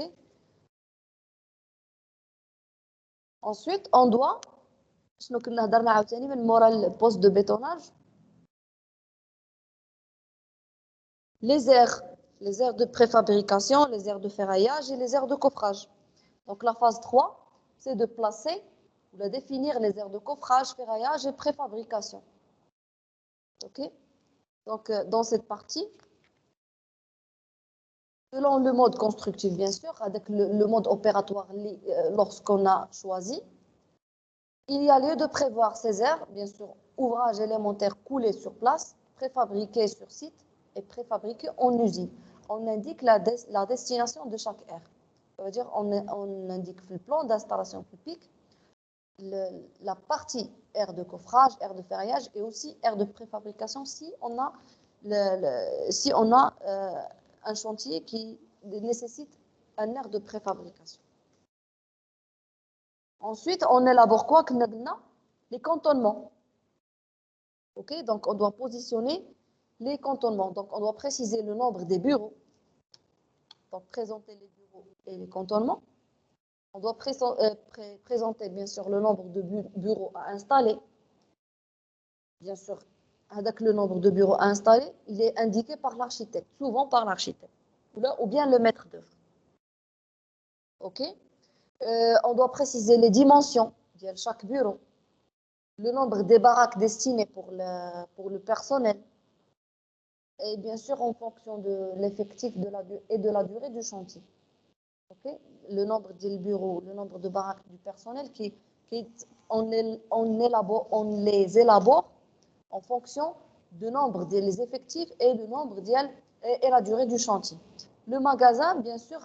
Ensuite, on doit شنو كنا هضرنا عاوتاني من مورا البوست de bétonnage. Les aires de préfabrication, les aires de ferraillage et les aires de coffrage. Donc la phase 3, c'est de placer ou de définir les aires de coffrage, ferraillage et préfabrication. OK? Donc dans cette partie, selon le mode constructif bien sûr, avec le mode opératoire lorsqu'on a choisi, il y a lieu de prévoir ces aires, bien sûr, ouvrage élémentaire coulé sur place, préfabriqué sur site et préfabriqué en usine. On indique la destination de chaque aire. Ça veut dire on indique le plan d'installation publique, la partie aire de coffrage, aire de ferraillage et aussi aire de préfabrication si on a, un chantier qui nécessite un aire de préfabrication. Ensuite, on élabore quoi? Les cantonnements. OK? Donc, on doit positionner les cantonnements. Donc, on doit préciser le nombre des bureaux. Donc, présenter les bureaux et les cantonnements. On doit présenter, bien sûr, le nombre de bureaux à installer. Bien sûr, avec le nombre de bureaux à installer, il est indiqué par l'architecte, souvent par l'architecte, ou bien le maître d'œuvre. OK? On doit préciser les dimensions de chaque bureau, le nombre des baraques destinées pour le personnel, et bien sûr en fonction de l'effectif et de la durée du chantier. Ok, le nombre de bureaux, le nombre de baraques du personnel on les élabore en fonction du nombre des effectifs et du nombre et la durée du chantier. Le magasin, bien sûr,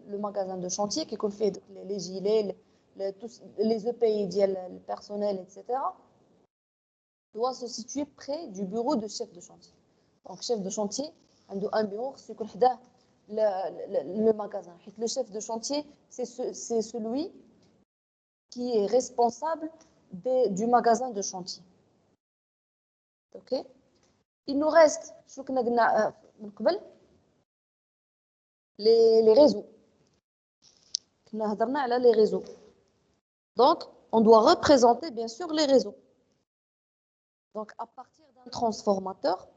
le magasin de chantier qui fait les gilets, les EPI, le personnel, etc., doit se situer près du bureau de chef de chantier. Donc, chef de chantier, un bureau, c'est le magasin. Le chef de chantier, c'est celui qui est responsable du magasin de chantier. Ok? Il nous reste les réseaux. Les réseaux. Donc, on doit représenter bien sûr les réseaux. Donc, à partir d'un transformateur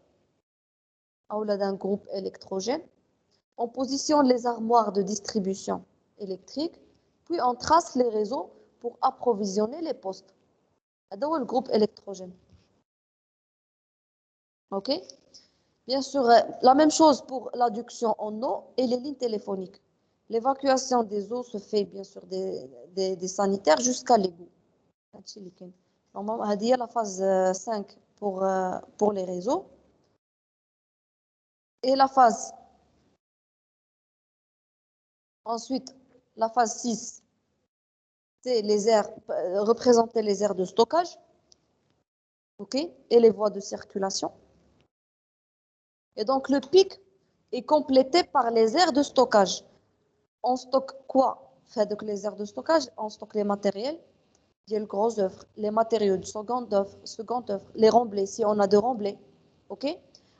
ou d'un groupe électrogène, on positionne les armoires de distribution électrique, puis on trace les réseaux pour approvisionner les postes. C'est le groupe électrogène. Ok? Bien sûr, la même chose pour l'adduction en eau et les lignes téléphoniques. L'évacuation des eaux se fait bien sûr des sanitaires jusqu'à l'égout. Normalement, c'est la phase 5 pour les réseaux. Et la phase, ensuite, la phase 6, c'est représenter les aires de stockage, ok, et les voies de circulation. Et donc, le pic est complété par les aires de stockage. On stocke quoi? Donc, les aires de stockage, on stocke les matériels, les grosses œuvres, les matériaux de seconde œuvre, les remblais, si on a de remblais. Ok?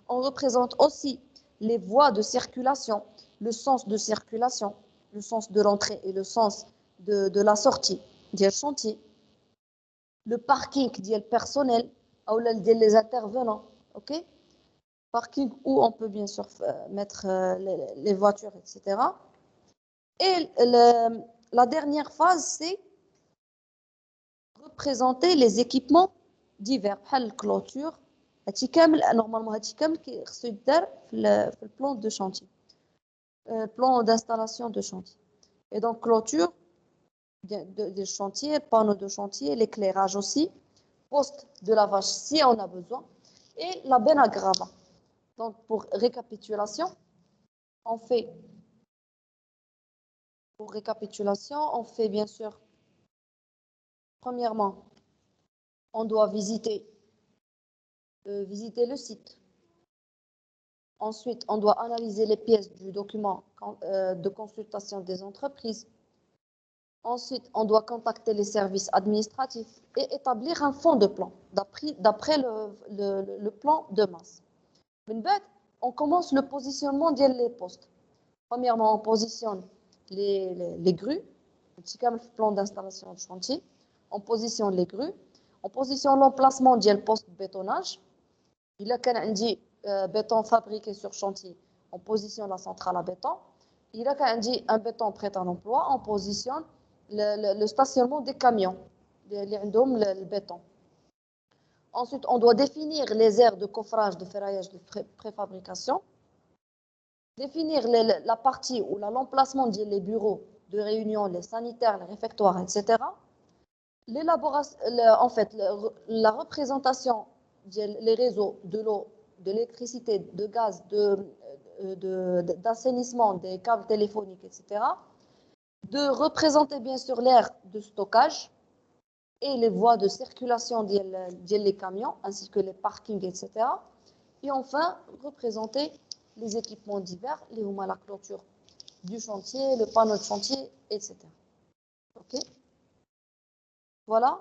On représente aussi les voies de circulation, le sens de circulation, le sens de l'entrée et le sens de la sortie du chantier, le parking du personnel, ou les intervenants. Ok? Parking où on peut bien sûr mettre les voitures, etc. Et la dernière phase, c'est représenter les équipements divers, la clôture, normalement, c'est le plan de chantier, plan d'installation de chantier. Et donc, clôture des chantiers, panneaux de chantier, l'éclairage aussi, poste de lavage si on a besoin, et la benne à gravat. Donc, pour récapitulation, on fait bien sûr, premièrement, on doit visiter le site. Ensuite, on doit analyser les pièces du document de consultation des entreprises. Ensuite, on doit contacter les services administratifs et établir un fond de plan d'après le plan de masse. On commence le positionnement des postes. Premièrement, on positionne les grues, le plan d'installation de chantier. On positionne les grues. On positionne l'emplacement du poste de bétonnage. Il y a un béton fabriqué sur chantier. On positionne la centrale à béton. Il y a un béton prêt à l'emploi. On positionne le stationnement des camions, le béton. Ensuite, on doit définir les aires de coffrage, de ferraillage, de préfabrication. Définir la partie ou l'emplacement des bureaux de réunion, les sanitaires, les réfectoires, etc. La représentation des réseaux de l'eau, de l'électricité, de gaz, d'assainissement, des câbles téléphoniques, etc. De représenter bien sûr l'aire de stockage et les voies de circulation des camions, ainsi que les parkings, etc. Et enfin, représenter les équipements divers, la clôture du chantier, le panneau de chantier, etc. Ok? Voilà.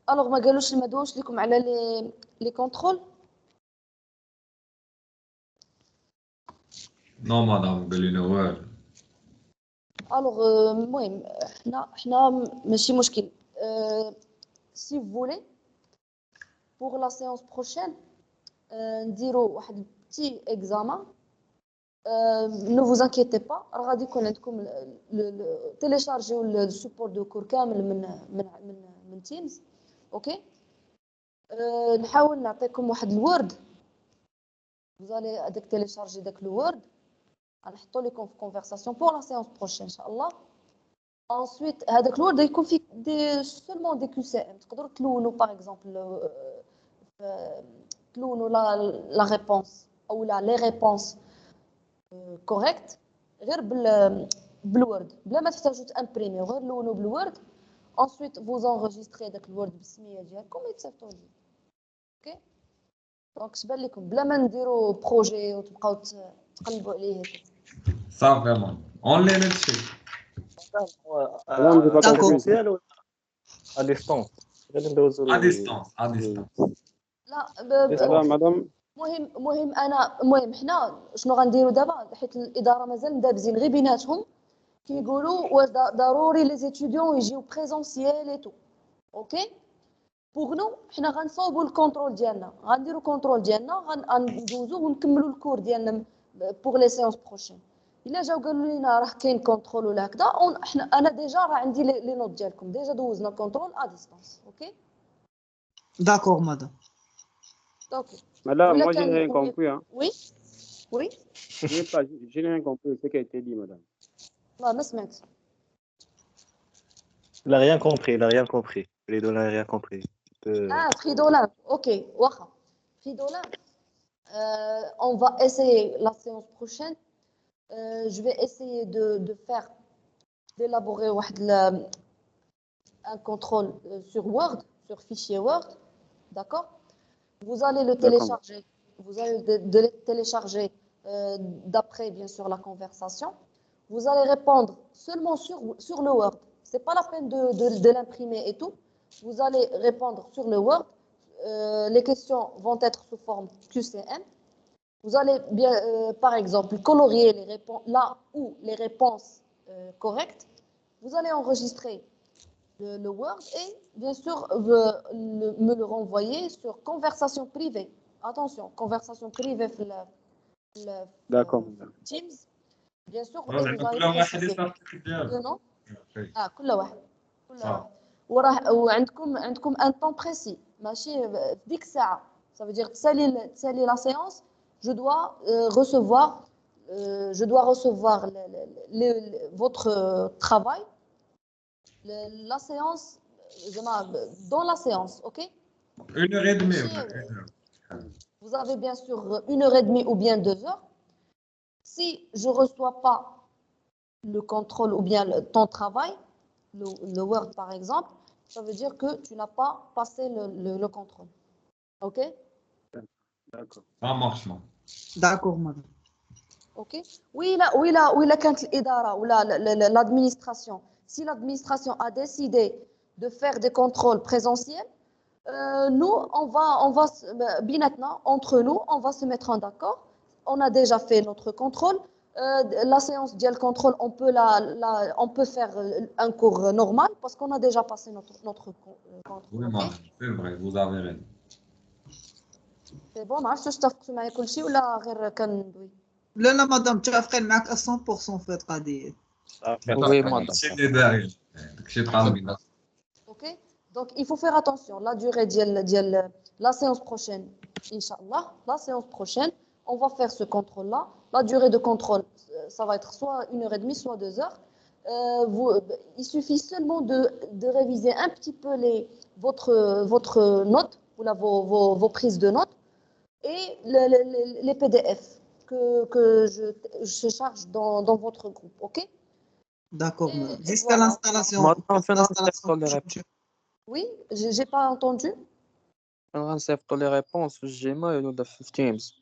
Alors, ما قالوش ما دوش لكم على les contrôles. Non, madame, قال لنا والو. Alors, المهم احنا ماشي مشكل. Si vous voulez, pour la séance prochaine, نديروا واحد petit examen. Ne vous inquiétez pas, غادي يكون عندكم télécharger le support de cours كامل من Teams. اوكي. نحاول نعطيكم واحد الوورد vous allez télécharger le Word. غنحطوا لكم في conversation pour la séance prochaine inchallah. Ensuite هذاك الورد يكون فيه seulement des QCM. تقدروا تلونوا par exemple تلونوا la réponse ou les réponses correctes غير بالوورد بلا ما تحتاجوا تامبريميو غير لونوا بالوورد. Ensuite vous enregistrez داك الورد بالسميه ديالكم يتصيفطوا لي. اوكي دونك شبان لكم بلا ما نديروا بروجي وتبقاو تقلبوا عليه. Ça vraiment. On les met. مادام دي فاكونس داكور. سبيسيال ولا ا ديستونس غادي ندوزو À distance, à distance. لا لا مادام مهم حنا شنو غنديروا دابا حيت الاداره مازال مدابزين غير بيناتهم كيقولوا واش ضروري لي زيتيديون يجيو بريزونسييل اي تو. اوكي بوغ نو حنا غنصاوبوا الكونترول ديالنا غنديروا كونترول ديالنا غندوزو ونكملوا الكور ديالنا بوغ لي سيونس بروشين. الا جاو قالوا لنا راه كاين كونترول ولا هكذا حنا انا ديجا راه عندي لي نوت ديالكم ديجا دوزنا كونترول ا ديستانس. اوكي داكور مدام. اوكي مادام ولا moi j'ai كان rien compris hein. وي وي J'ai rien compris ce qui a été dit madame. ما سمعت. Il a rien compris, il a rien compris. Les deux n'a rien compris. Fridolan, ok, waouh. Fridolan, on va essayer la séance prochaine. Je vais essayer de faire, d'élaborer un contrôle sur Word, sur fichier Word, d'accord? Vous allez le télécharger, vous allez de le télécharger d'après bien sûr la conversation. Vous allez répondre seulement sur le Word. C'est pas la peine de l'imprimer et tout. Vous allez répondre sur le Word. Les questions vont être sous forme QCM. Vous allez bien, par exemple, colorier les réponses là où les réponses correctes. Vous allez enregistrer le Word et bien sûr me le renvoyer sur conversation privée. Attention, conversation privée D'accord. Teams. Bien sûr, Non, et c'est vous pas allez la واحد préciser يستافد le nom. bien. كل واحد وعندكم ان طون بريسي ماشي في ديك الساعه. ça veut dire تسالي la séance je dois recevoir votre travail la séance dans la séance. OK 1h30 vous avez bien sûr 1h30 ou bien 2 heures. Si je reçois pas le contrôle ou bien ton travail, le Word par exemple, ça veut dire que tu n'as pas passé le contrôle. OK D'accord. Ça marche non. داكور مدام. OK ولا كانت الإدارة ولا l'administration. Si l'administration a décidé de faire des contrôles présentiels, nous on va بيناتنا entre nous on va se mettre en d'accord. On a déjà fait notre contrôle. La séance de contrôle, on peut faire un cours normal parce qu'on a déjà passé notre contrôle. Oui, madame, c'est vrai, vous avez raison. C'est bon, ما عرفتش تتفقوا معايا كلشي ولا غير كندوي. لا لا مدام متفقين معك 100% في هاد القضيه. Oui, madame. C'est les derrière. داكشي طالبين. OK donc il faut faire attention la durée ديال la séance prochaine inchallah la séance prochaine on va faire ce contrôle là. La durée de contrôle ça va être soit 1h30 soit 2 heures. Il suffit seulement de réviser un petit peu votre note ou vos prises de notes et les PDF que je charge dans votre groupe. OK داكور Et مدام. جيسكا voilà. لانستالاسيون. Maintenant, فين غنصيفطوا لي ريبونس؟ Oui, j'ai pas entendu. غنصيفطوا لي ريبونس في الجيميل ولا في تيمز؟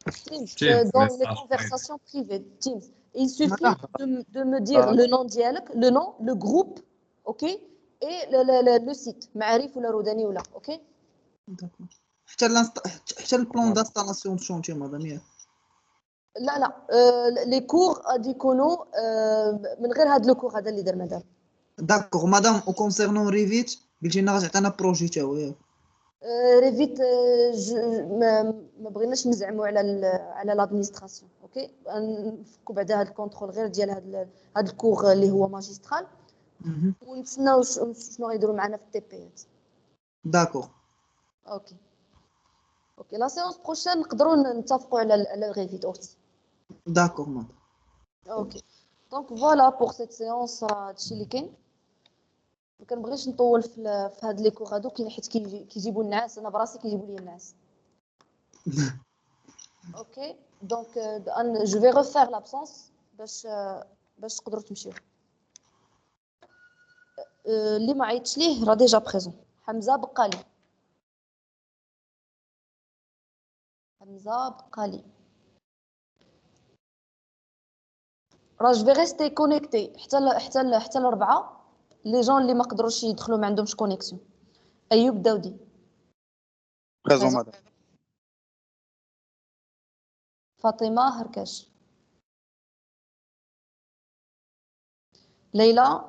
Teams, Dans les message conversations privées, Teams. Il suffit Madame. de me dire Ah. le nom ديالك, le nom, le groupe, OK et le site, معارف ولا روداني ولا, OK داكور. حتى البلان دانستالاسيون شونتي مدام ياك. لا les cours غادي يكونوا من غير هذا الكور هذا اللي درنا دابا. داكور مدام. وكونسيرنون ريفيت قلتي لنا غتعطينا بروجي تا هو ياك. ريفيت ما بغيناش نزعموا على لادمينستراسيون. اوكي نفكوا بعدا هذا الكونترول غير ديال هذا الكور اللي هو ماجسترال ونتسناو شنو غيديروا معنا في التي بي. داكور. اوكي اوكي لا سيونس بروشين نقدروا نتفقوا على الغيفيت اختي. داكور مدام. اوكي دونك فوالا بور سيت سيونس راه هادشي اللي كاين. ما كنبغيش نطول في هاد لي كور هادو حيت كيجيبوا النعاس، انا براسي كيجيبوا لي النعاس. اوكي دونك جو في ريفير لابسونس باش تقدروا تمشيو. اللي ما عيطش ليه راه ديجا بريزون. حمزه بقالي. حمزه بقالي راه جو في ريستي كونيكتي حتى الربعه. لي جون اللي ما قدروش يدخلوا ما عندهمش كونيكسيون. ايوب داودي Présent, madame. فاطمه هركاش. ليلى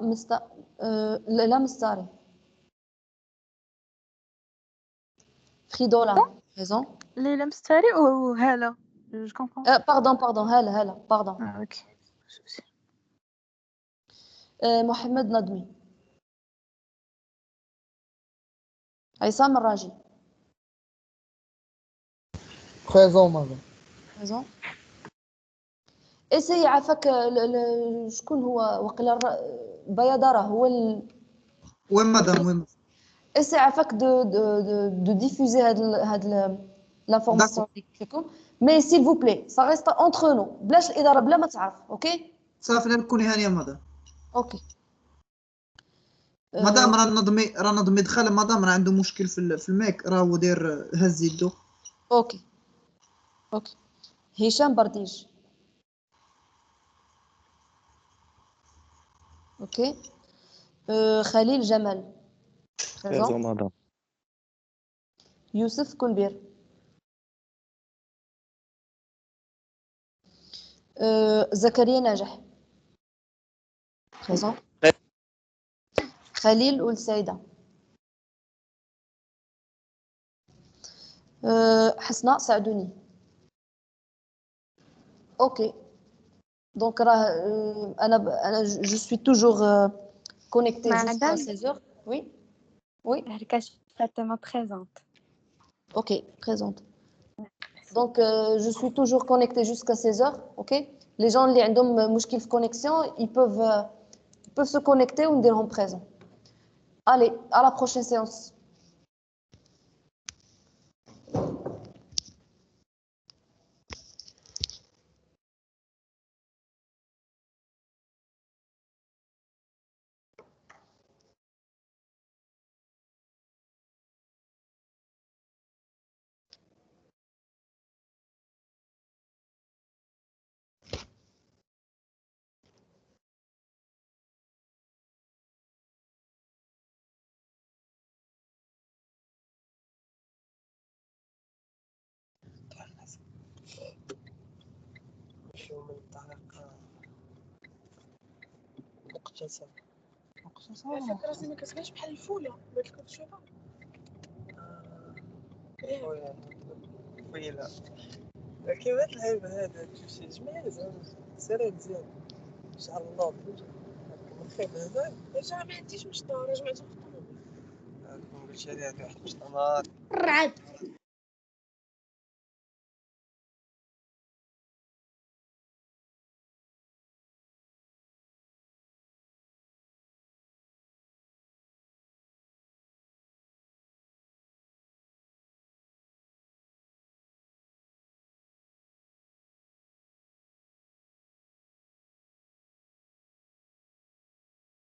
ليلى مستاري. فريدولا ريزون. Leila Mstari ou Hala? Je comprends. باردون هلا باردون. Ah, ok. محمد نظمي. عصام الراجي. Présent, madame. ريزون. اسي عافاك شكون هو وقيلا بيادره هو وين مدام وين؟ اسي عافاك دو ديفوزي هاد لافورماسيون اللي قلت لكم. مي سيل فو بلي سا ريست اونتر نو بلاش الاداره بلا ما تعرف. اوكي صافي لا نكوني هانيه مدام. اوكي مدام راه نظمي دخل مدام راه عنده مشكل في الماك راه هو داير هز يدو. اوكي هشام برديج. اوكي خليل جمال. Présent, madame. يوسف كنبير. زكريا ناجح. présent. خليل والسيدة. حسناء سعدوني. اوكي دونك راه انا جو سوي توجور كونيكتي jusqu'à 16h. Oui Herkash Fatima présente. ok présente. Donc je suis toujours connectée jusqu'à 16h. ok les gens اللي عندهم مشكل في connexion ils peuvent se connecter ou نديرهم présent. Allez, à la prochaine séance. نمشيو من الطريق مقتسم. على راسي ما كتبانش بحال الفوله ما كتشوفها. خويا خويا كيف هاد اللعيبه هذا تمشي جميل زعما سيري مزيان ان شاء الله خير هذا رجع ما عنديش مشطه راه جمعت قلت لي هذا واحد مشطه رعد